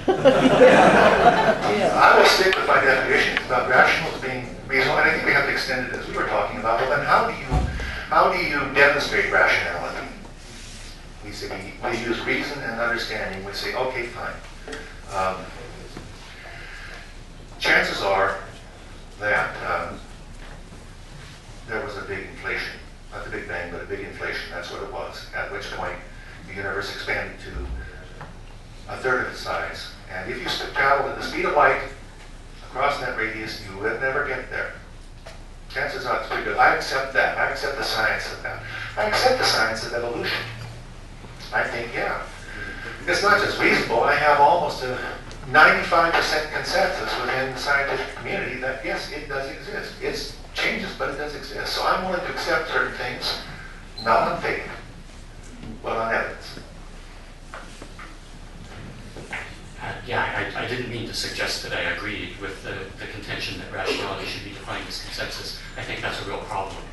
I will stick with my definition about rational as being reasonable, and I think we have to extend it as we were talking about. Well, then how do you demonstrate rationality? We say we use reason and understanding. We say, okay, fine. Chances are that there was a big inflation, not the Big Bang, but a big inflation. That's what it was. At which point, the universe expanded to a third of its size. And if you travel at the speed of light across that radius, you would never get there. Chances are it's pretty good. I accept that. I accept the science of that. I accept the science of evolution. I think, yeah. It's not just reasonable. I have almost a 95% consensus within the scientific community that, yes, it does exist. It changes, but it does exist. So I'm willing to accept certain things, not on faith, but on evidence. I didn't mean to suggest that I agreed with the contention that rationality should be defined as consensus. I think that's a real problem,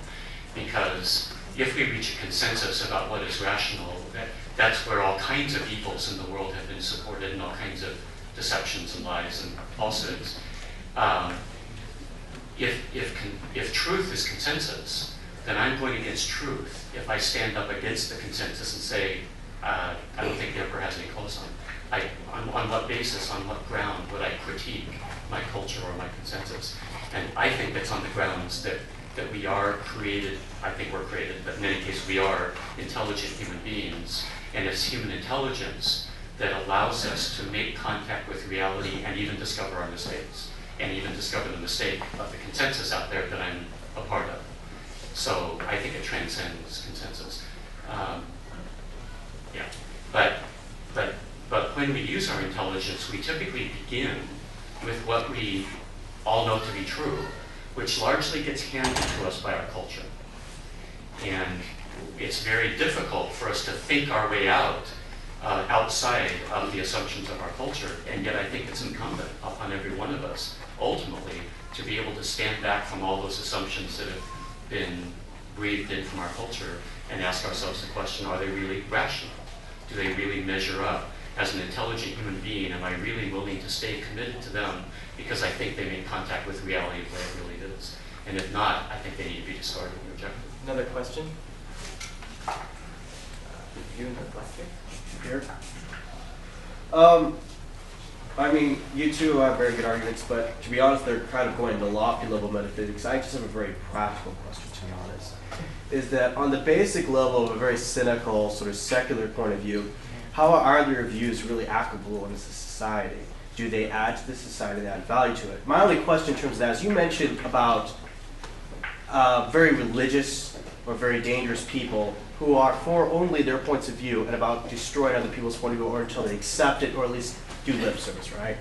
because if we reach a consensus about what is rational, that's where all kinds of evils in the world have been supported, and all kinds of deceptions and lies and falsehoods. If truth is consensus, then I'm going against truth if I stand up against the consensus and say, I don't think the emperor has any clothes on. On what basis, on what ground would I critique my culture or my consensus? And I think that's on the grounds that we are created, I think we're created, but in any case we are intelligent human beings, and it's human intelligence that allows us to make contact with reality and even discover our mistakes, and even discover the mistake of the consensus out there that I'm a part of. So I think it transcends consensus. But when we use our intelligence, we typically begin with what we all know to be true, which largely gets handed to us by our culture. And it's very difficult for us to think our way out outside of the assumptions of our culture. And yet I think it's incumbent upon every one of us, ultimately, to be able to stand back from all those assumptions that have been breathed in from our culture and ask ourselves the question, are they really rational? Do they really measure up? As an intelligent human being, am I really willing to stay committed to them because I think they make contact with reality the way it really is? And if not, I think they need to be discarded and rejected. Another question? You in the left here? I mean, you two have very good arguments, but to be honest, they're kind of going to lofty level metaphysics. I just have a very practical question, to be honest. Is that on the basic level of a very cynical, sort of secular point of view, how are their views really applicable in society? Do they add to the society, they add value to it? My only question in terms of that is, you mentioned about very religious or very dangerous people who are for only their points of view and about destroying other people's point of view, or until they accept it or at least do lip service, right?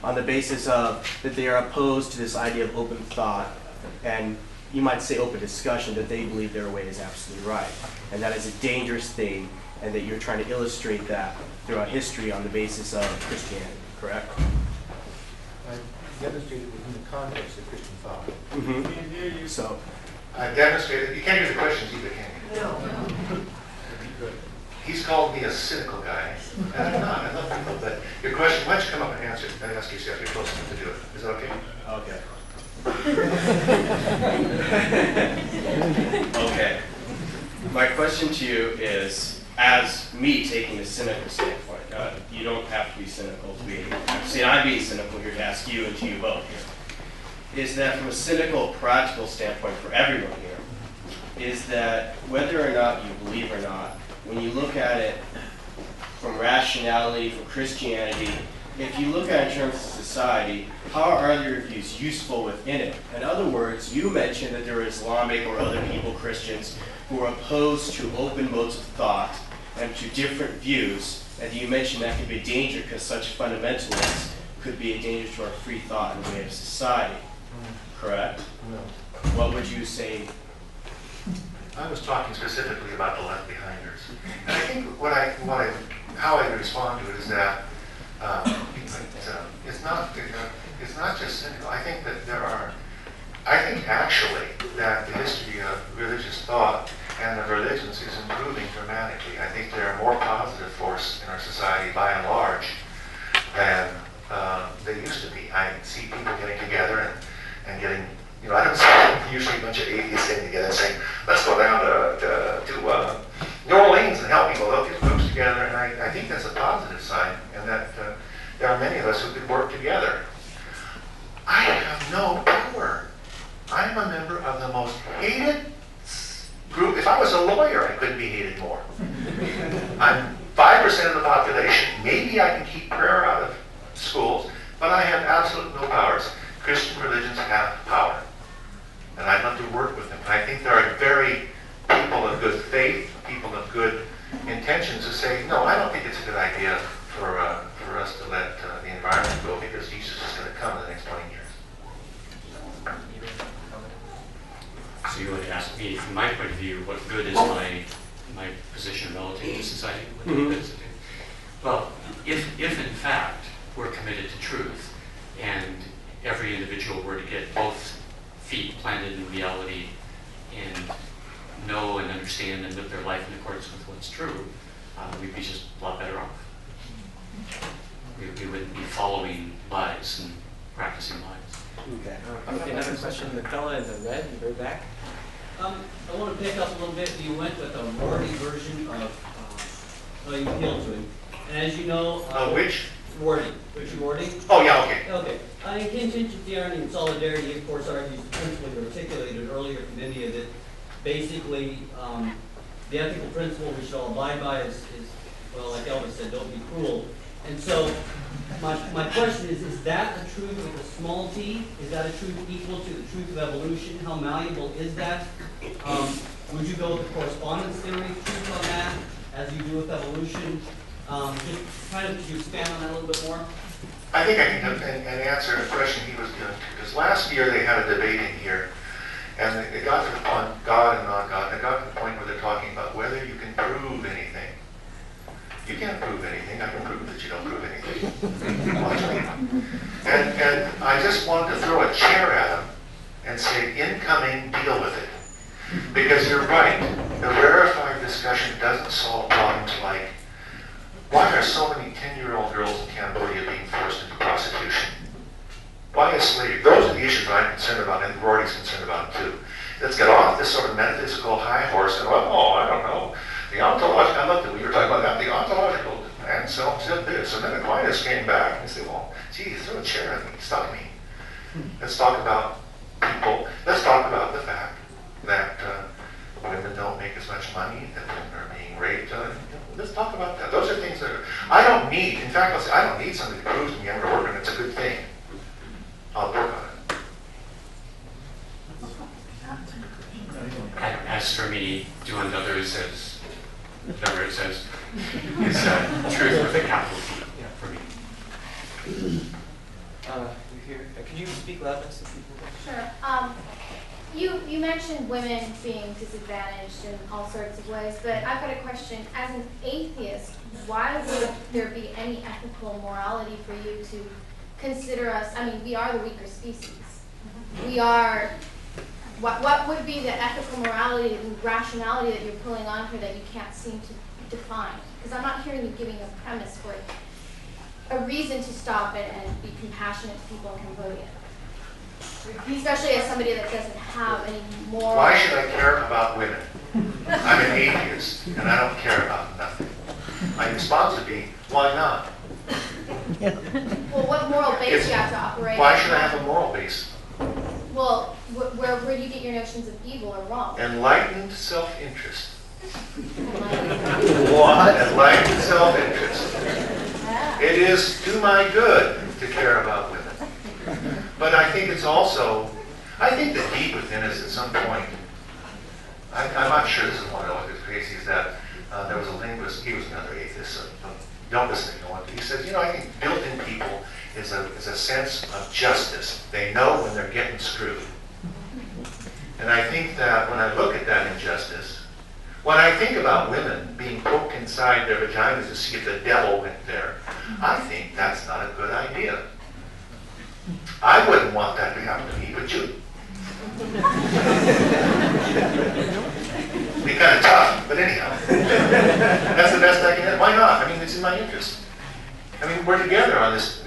On the basis of that they are opposed to this idea of open thought, and you might say open discussion, that they believe their way is absolutely right. And that is a dangerous thing, and that you're trying to illustrate that throughout history on the basis of Christianity, correct? I demonstrated within the context of Christian thought. Mm-hmm. So, I demonstrated, you can't hear the questions either, can you? No. He's called me a cynical guy, and I'm not. I love people, but your question, why don't you come up and answer it? And ask yourself, you're close enough to do it. Is that okay? Okay. My question to you is, as me taking a cynical standpoint, you don't have to be cynical to be, see, I'm being cynical here to ask you and to you both here, is that from a cynical, practical standpoint for everyone here, is that whether or not you believe or not, when you look at it from rationality, from Christianity, if you look at it in terms of society, how are your views useful within it? In other words, you mentioned that there are Islamic or other people, Christians, who are opposed to open modes of thought and to different views, and you mentioned that could be a danger because such fundamentalists could be a danger to our free thought and the way of society. Correct? No. What would you say? I was talking specifically about the left behinders. And I think how I respond to it is that it's not just cynical. I think that I think actually that the history of religious thought and of religions is improving dramatically. I think they're a more positive force in our society by and large than see people getting together and getting, I don't see usually a bunch of atheists getting together and saying, let's go down to New Orleans and help people. They'll get groups together, and I think that's a positive sign, and that there are many of us who could work together. I have no power. I'm a member of the most hated group. If I was a lawyer, I couldn't be hated more. I'm 5% of the population. Maybe I can keep prayer out of schools, but I have absolutely no powers. Christian religions have power, and I'd love to work with them. And I think there are very people of good faith, people of good intentions who say, no, I don't think it's a good idea for us to let the environment go because Jesus is going to come in the next 20 years. So you would ask me, from my point of view, what good is my position relative to society? What good does it do? Well, if in fact we're committed to truth, and every individual were to get both feet planted in reality and know and understand and live their life in accordance with what's true, we'd be just a lot better off. We wouldn't be following lies and practicing lies. Okay. Okay, another question. The fella in the red in the very back. I want to pick up a little bit. You went with a Rorty version of, you appealed to him. And as you know... Which? Rorty. Richard Rorty. Oh, yeah, okay. Okay. In contingent theory and solidarity, of course, argues the principle you articulated earlier from India that basically the ethical principle we should all abide by is, well, like Elvis said, don't be cruel. And so my question is that a truth with a small t? Is that a truth equal to the truth of evolution? How malleable is that? Would you go with the correspondence theory truth on that, as you do with evolution? Just kind of, could you expand on that a little bit more? I think I can answer a question he was doing, because last year they had a debate in here, and it got to the point, God and non-God, and it got to the point where they're talking about whether you can prove anything. You can't prove anything. I can prove that you don't prove anything. Watch me. And I just wanted to throw a chair at him and say, incoming, deal with it. Because you're right. The rarefied discussion doesn't solve problems like, why are so many 10-year-old girls in Cambodia being forced into prostitution? Why is slavery? Those are the issues I'm concerned about, and Rorty's concerned about too. Let's get off this sort of metaphysical high horse and, well, I don't know. The ontological, we were talking about that, the ontological, and so said this. And then Aquinas came back and said, well, gee, throw a chair at me, stop me. Let's talk about people. Let's talk about the fact that women don't make as much money, that women are being raped. Let's talk about that. Those are things that I don't need. In fact, I'll say, I don't need somebody to prove to me I'm going to work on it. It's a good thing. I'll work on it. As for me, do unto others as whatever it says, is truth with a capital T for me. You here? Could you speak loud next to people? Sure. You mentioned women being disadvantaged in all sorts of ways, but I've got a question. As an atheist, why would there be any ethical morality for you to consider us? I mean, we are the weaker species. We are. What would be the ethical morality and rationality that you're pulling on here that you can't seem to define? Because I'm not hearing you giving a premise for it, a reason to stop it and be compassionate to people in Cambodia. Especially as somebody that doesn't have any moral... Why should I care about women? I'm an atheist, and I don't care about nothing. My response would be, why not? Well, what moral base do you have to operate? Why should I have a moral base? Well, where do you get your notions of evil or wrong? Enlightened self-interest. What? Enlightened self-interest. It is to my good to care about women. But I think it's also, I think that deep within us at some point, I'm not sure this is one of the crazy, is that there was a linguist, he was another atheist, so don't listen if you want to. He says, I think built in people is a sense of justice. They know when they're getting screwed. And I think that when I look at that injustice, when I think about women being poked inside their vaginas to see if the devil went there, I think that's not a good idea. I wouldn't want that to happen to me, but you. Be kind of tough, but anyhow. That's the best I can do. Why not? I mean, it's in my interest. I mean, we're together on this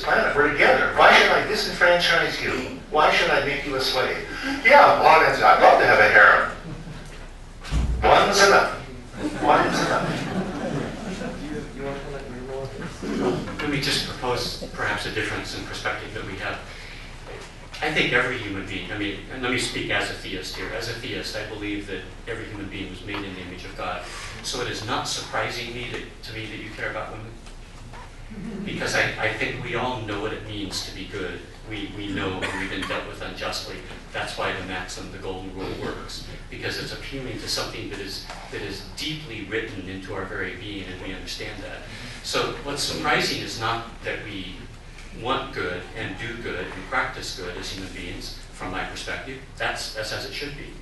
planet. We're together. Why should I disenfranchise you? Why should I make you a slave? Yeah, one is, I'd love to have a harem. One's enough. One's enough. You want to let me roll this? Let me just propose perhaps a difference in perspective that we have. I think every human being, I mean, and let me speak as a theist here. As a theist, I believe that every human being was made in the image of God. So it is not surprising to me that you care about women. Because I think we all know what it means to be good. We know when we've been dealt with unjustly. That's why the maxim, the golden rule, works. Because it's appealing to something that is deeply written into our very being, and we understand that. So what's surprising is not that we want good and do good and practice good as human beings, from my perspective. That's as it should be.